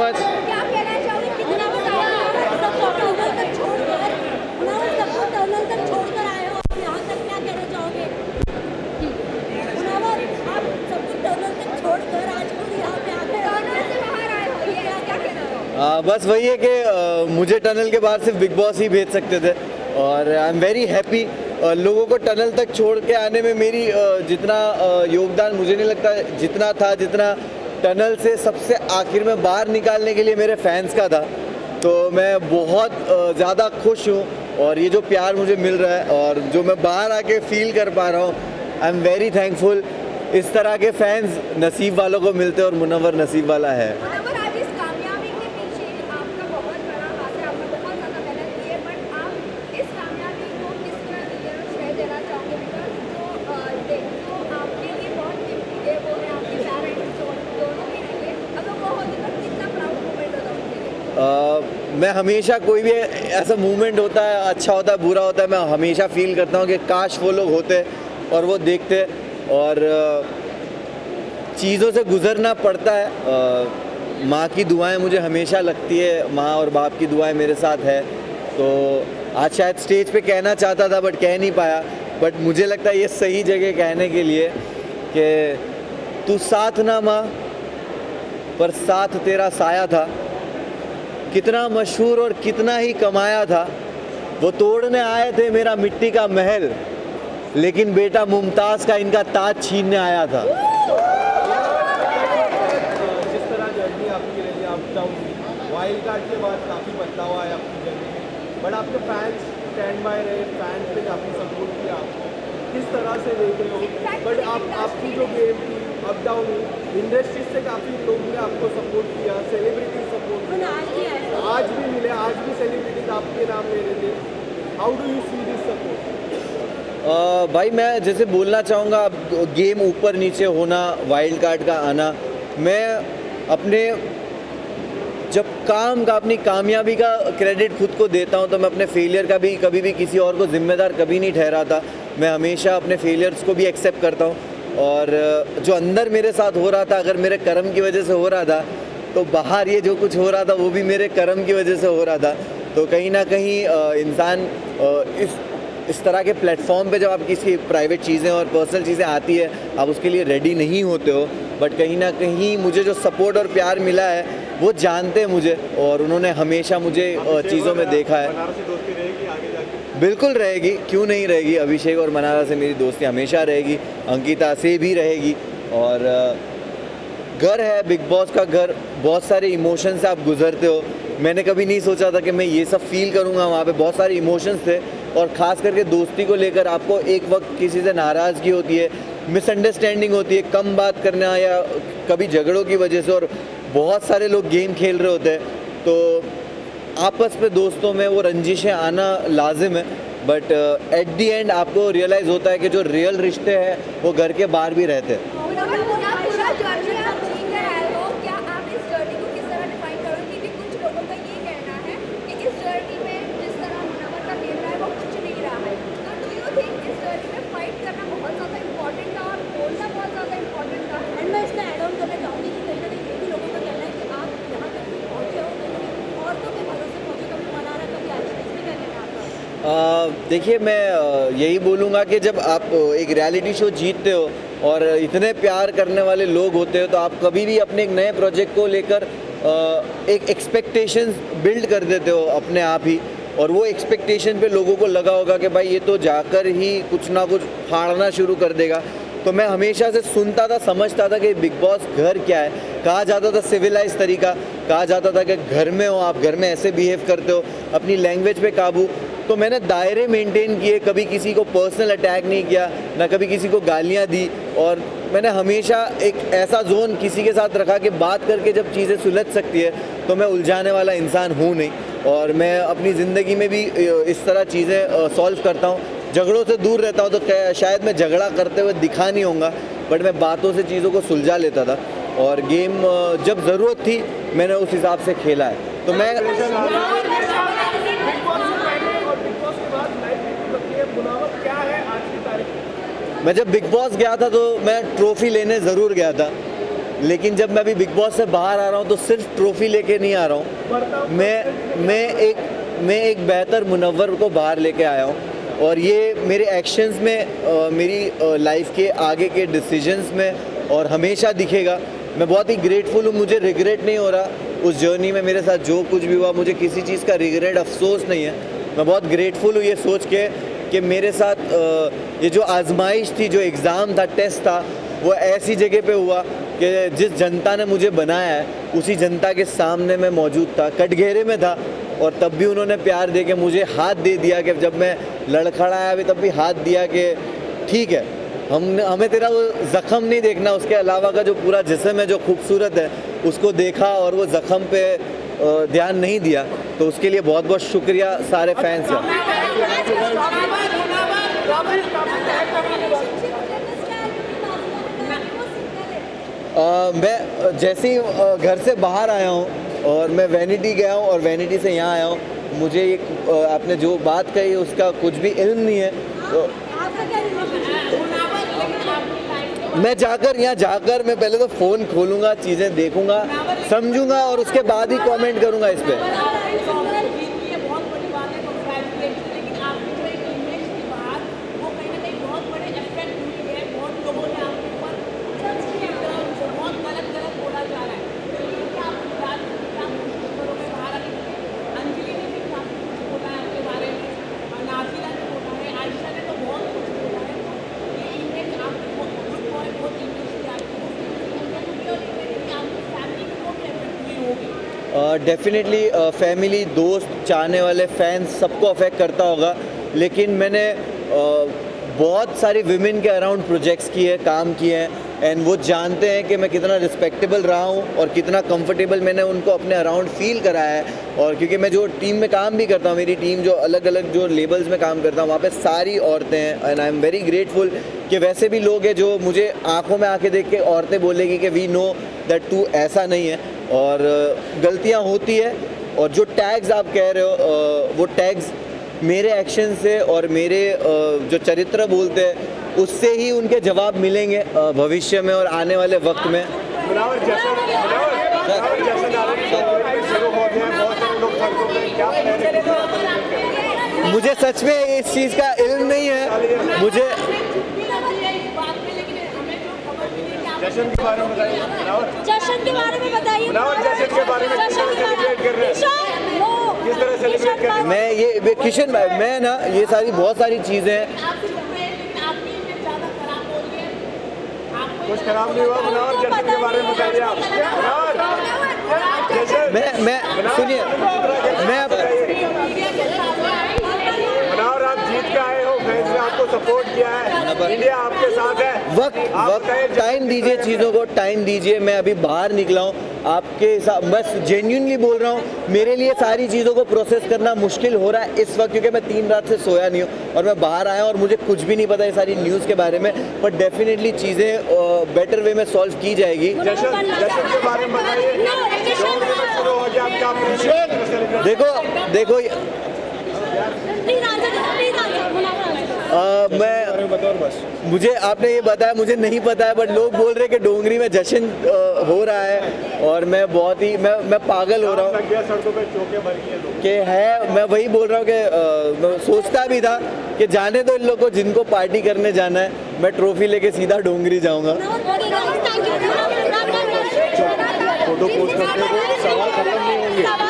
Much. क्या कहना चाहोगे, कितना टनल तक छोड़कर टनल तक छोड़कर आए हो आप यहाँ तक, क्या कहना चाहोगे? आप सब कुछ टनल तक छोड़कर आज खुद यहाँ पे आके टनल से बाहर आए हो, ये क्या कहना चाहोगे? बस वही है कि मुझे टनल के बाहर सिर्फ बिग बॉस ही भेज सकते थे और आई एम वेरी हैप्पी। लोगों को टनल तक छोड़ के आने में मेरी जितना योगदान मुझे नहीं लगता जितना था, जितना टनल से सबसे आखिर में बाहर निकालने के लिए मेरे फैंस का था। तो मैं बहुत ज़्यादा खुश हूँ और ये जो प्यार मुझे मिल रहा है और जो मैं बाहर आके फील कर पा रहा हूँ, आई एम वेरी थैंकफुल। इस तरह के फैंस नसीब वालों को मिलते हैं और मुनव्वर नसीब वाला है। मुनव्वर, आज इस कामयाबी के पीछे आपका बहुत बड़ा हाथ है, आपने बहुत ज़्यादा मेहनत की है, बट आप इस कामयाबी को किस तरह श्रेय देना चाहोगे? बिकॉज जो आपके लिए बहुत कीमती है वो है आपके पेरेंट्स, दोनों ही रहेंगे, अगर वो होते तो कितना प्राउड मोमेंट होता उनके लिए? मैं हमेशा कोई भी ऐसा मूवमेंट होता है, अच्छा होता है, बुरा होता है, मैं हमेशा फील करता हूँ कि काश वो लोग होते और वो देखते। और चीज़ों से गुज़रना पड़ता है। माँ की दुआएं मुझे हमेशा लगती है, माँ और बाप की दुआएं मेरे साथ है। तो आज शायद स्टेज पे कहना चाहता था बट कह नहीं पाया, बट मुझे लगता है ये सही जगह कहने के लिए कि तू साथ ना माँ पर साथ तेरा साया था, कितना मशहूर और कितना ही कमाया था, वो तोड़ने आए थे मेरा मिट्टी का महल, लेकिन बेटा मुमताज़ का इनका ताज छीनने आया था। जिस तरह जर्नी आपकी रही, अप डाउन, वाइल्ड कार्ड के बाद काफ़ी बदलाव आया आपकी जर्नी में, बट आपके फैंस स्टैंड बाय रहे, फैंस ने काफ़ी सपोर्ट किया आपको, किस तरह से देख रहे हो? बट आपकी जो गेम थी अप डाउन हुई, इंडस्ट्री से काफ़ी लोग ने आपको सपोर्ट किया, सेलिब्रिटी सपोर्ट किया, आज भी मिले, आज भी सेलिब्रिटीज आपके नाम ले रहे थे। How do you see this support? भाई मैं जैसे बोलना चाहूँगा, अब गेम ऊपर नीचे होना, वाइल्ड कार्ड का आना, मैं अपने जब काम का, अपनी कामयाबी का क्रेडिट खुद को देता हूँ, तो मैं अपने फेलियर का भी कभी भी किसी और को जिम्मेदार कभी नहीं ठहराता। मैं हमेशा अपने फेलियर्स को भी एक्सेप्ट करता हूँ और जो अंदर मेरे साथ हो रहा था, अगर मेरे कर्म की वजह से हो रहा था, तो बाहर ये जो कुछ हो रहा था वो भी मेरे कर्म की वजह से हो रहा था। तो कहीं ना कहीं इंसान इस तरह के प्लेटफॉर्म पे जब आप किसी प्राइवेट चीज़ें और पर्सनल चीज़ें आती है, आप उसके लिए रेडी नहीं होते हो, बट कहीं ना कहीं मुझे जो सपोर्ट और प्यार मिला है वो जानते हैं मुझे और उन्होंने हमेशा मुझे चीज़ों में देखा है। बनारसी दोस्ती रहेगी आगे जाके? बिल्कुल रहेगी, क्यों नहीं रहेगी। अभिषेक और मनारा से मेरी दोस्ती हमेशा रहेगी, अंकिता से भी रहेगी। और घर है बिग बॉस का घर, बहुत सारे इमोशंस से आप गुजरते हो। मैंने कभी नहीं सोचा था कि मैं ये सब फील करूँगा। वहाँ पे बहुत सारे इमोशंस थे और ख़ास करके दोस्ती को लेकर आपको एक वक्त किसी से नाराज़गी होती है, मिसअंडरस्टैंडिंग होती है, कम बात करना या कभी झगड़ों की वजह से, और बहुत सारे लोग गेम खेल रहे होते हैं, तो आपस में दोस्तों में वो रंजिशें आना लाजिम है। बट एट दी एंड आपको रियलाइज़ होता है कि जो रियल रिश्ते हैं वो घर के बाहर भी रहते हैं। देखिए, मैं यही बोलूँगा कि जब आप एक रियलिटी शो जीतते हो और इतने प्यार करने वाले लोग होते हो, तो आप कभी भी अपने एक नए प्रोजेक्ट को लेकर एक एक्सपेक्टेशंस बिल्ड कर देते हो अपने आप ही, और वो एक्सपेक्टेशन पे लोगों को लगा होगा कि भाई ये तो जाकर ही कुछ ना कुछ फाड़ना शुरू कर देगा। तो मैं हमेशा से सुनता था, समझता था कि बिग बॉस घर क्या है। कहा जाता था सिविलाइज तरीका, कहा जाता था कि घर में हो आप, घर में ऐसे बिहेव करते हो, अपनी लैंग्वेज पे काबू। तो मैंने दायरे मेंटेन किए, कभी किसी को पर्सनल अटैक नहीं किया, ना कभी किसी को गालियां दी, और मैंने हमेशा एक ऐसा जोन किसी के साथ रखा कि बात करके जब चीज़ें सुलझ सकती है तो मैं उलझाने वाला इंसान हूँ नहीं। और मैं अपनी ज़िंदगी में भी इस तरह चीज़ें सॉल्व करता हूँ, झगड़ों से दूर रहता हूँ। तो शायद मैं झगड़ा करते हुए दिखा नहीं होऊंगा, बट मैं बातों से चीज़ों को सुलझा लेता था, और गेम जब ज़रूरत थी मैंने उस हिसाब से खेला है। तो मैं मैं जब बिग बॉस गया था तो मैं ट्रॉफी लेने ज़रूर गया था, लेकिन जब मैं अभी बिग बॉस से बाहर आ रहा हूँ तो सिर्फ ट्रॉफी लेके नहीं आ रहा हूँ, मैं एक बेहतर मुनव्वर को बाहर लेके आया हूँ। और ये मेरे एक्शंस में, मेरी लाइफ के आगे के डिसीजंस में और हमेशा दिखेगा। मैं बहुत ही ग्रेटफुल हूँ, मुझे रिग्रेट नहीं हो रहा उस जर्नी में। मेरे साथ जो कुछ भी हुआ मुझे किसी चीज़ का रिग्रेट, अफसोस नहीं है। मैं बहुत ग्रेटफुल हूँ ये सोच के कि मेरे साथ ये जो आजमाइश थी, जो एग्ज़ाम था, टेस्ट था, वो ऐसी जगह पे हुआ कि जिस जनता ने मुझे बनाया है उसी जनता के सामने मैं मौजूद था, कटघरे में था। और तब भी उन्होंने प्यार दे के मुझे हाथ दे दिया कि जब मैं लड़खड़ाया भी तब भी हाथ दिया कि ठीक है, हमें तेरा वो ज़ख़म नहीं देखना, उसके अलावा का जो पूरा जिस्म है जो खूबसूरत है उसको देखा और वो ज़ख़म पे ध्यान नहीं दिया। तो उसके लिए बहुत बहुत शुक्रिया सारे फैंस का। मैं जैसे ही घर से बाहर आया हूँ और मैं वैनिटी गया हूँ और वैनिटी से यहाँ आया हूँ, मुझे एक आपने जो बात कही उसका कुछ भी इल्म नहीं है। तो मैं मैं पहले तो फ़ोन खोलूँगा, चीज़ें देखूँगा, समझूँगा और उसके बाद ही कमेंट करूँगा इस पर। डेफिनेटली फैमिली, दोस्त, चाहने वाले फैंस सबको अफेक्ट करता होगा। लेकिन मैंने बहुत सारी विमेन के अराउंड प्रोजेक्ट्स किए, काम किए हैं, एंड वो जानते हैं कि मैं कितना रिस्पेक्टेबल रहा हूँ और कितना कंफर्टेबल मैंने उनको अपने अराउंड फील कराया है। और क्योंकि मैं जो टीम में काम भी करता हूँ, मेरी टीम जो अलग अलग जो लेबल्स में काम करता हूँ वहाँ पे सारी औरतें हैं, and I am very grateful कि वैसे भी लोग हैं जो मुझे आंखों में आंखें देख के औरतें बोलेगी कि वी नो दैट तू ऐसा नहीं है। और गलतियाँ होती है और जो टैग्स आप कह रहे हो वो टैग्स मेरे एक्शन से और मेरे जो चरित्र बोलते हैं उससे ही उनके जवाब मिलेंगे भविष्य में और आने वाले वक्त में। मुझे सच में इस चीज़ का इल्म नहीं है। मुझे जश्न के बारे में बताइए। जश्न के बारे में बताइए। जश्न के बारे में किस तरह सेलिब्रेट कर रहे हैं? किस तरह सेलिब्रेट कर रहे हैं? मैं ये किशन भाई, मैं ना ये सारी बहुत सारी चीज़ें हैं। कुछ खराब नहीं हुआ। मुनावर, जश्न के बारे में बताइए आप। मैं सुनिए, मुनावर, आप जीत के आए हो, फैंस ने आपको सपोर्ट किया है, इंडिया आपके साथ है। वक्त टाइम दीजिए, चीज़ों को टाइम दीजिए। मैं अभी बाहर निकला हूँ आपके साथ, बस जेन्युइनली बोल रहा हूँ, मेरे लिए सारी चीज़ों को प्रोसेस करना मुश्किल हो रहा है इस वक्त, क्योंकि मैं 3 रात से सोया नहीं हूँ और मैं बाहर आया और मुझे कुछ भी नहीं पता ये सारी न्यूज़ के बारे में। पर डेफिनेटली चीज़ें बेटर वे में सॉल्व की जाएगी। जश्न के बारे में बताइए। शुरू हो गया आपका। देखो मुझे आपने ये बताया, मुझे नहीं पता है, बट लोग बोल रहे हैं कि डोंगरी में जश्न हो रहा है और मैं बहुत ही मैं पागल हो रहा हूँ सड़कों पे चौके भर कि है। मैं वही बोल रहा हूँ कि मैं सोचता भी था कि जाने दो इन लोग को, जिनको पार्टी करने जाना है, मैं ट्रॉफी लेके सीधा डोंगरी जाऊँगा। फोटो पोस्ट करते हो, सवाल खत्म नहीं होंगे।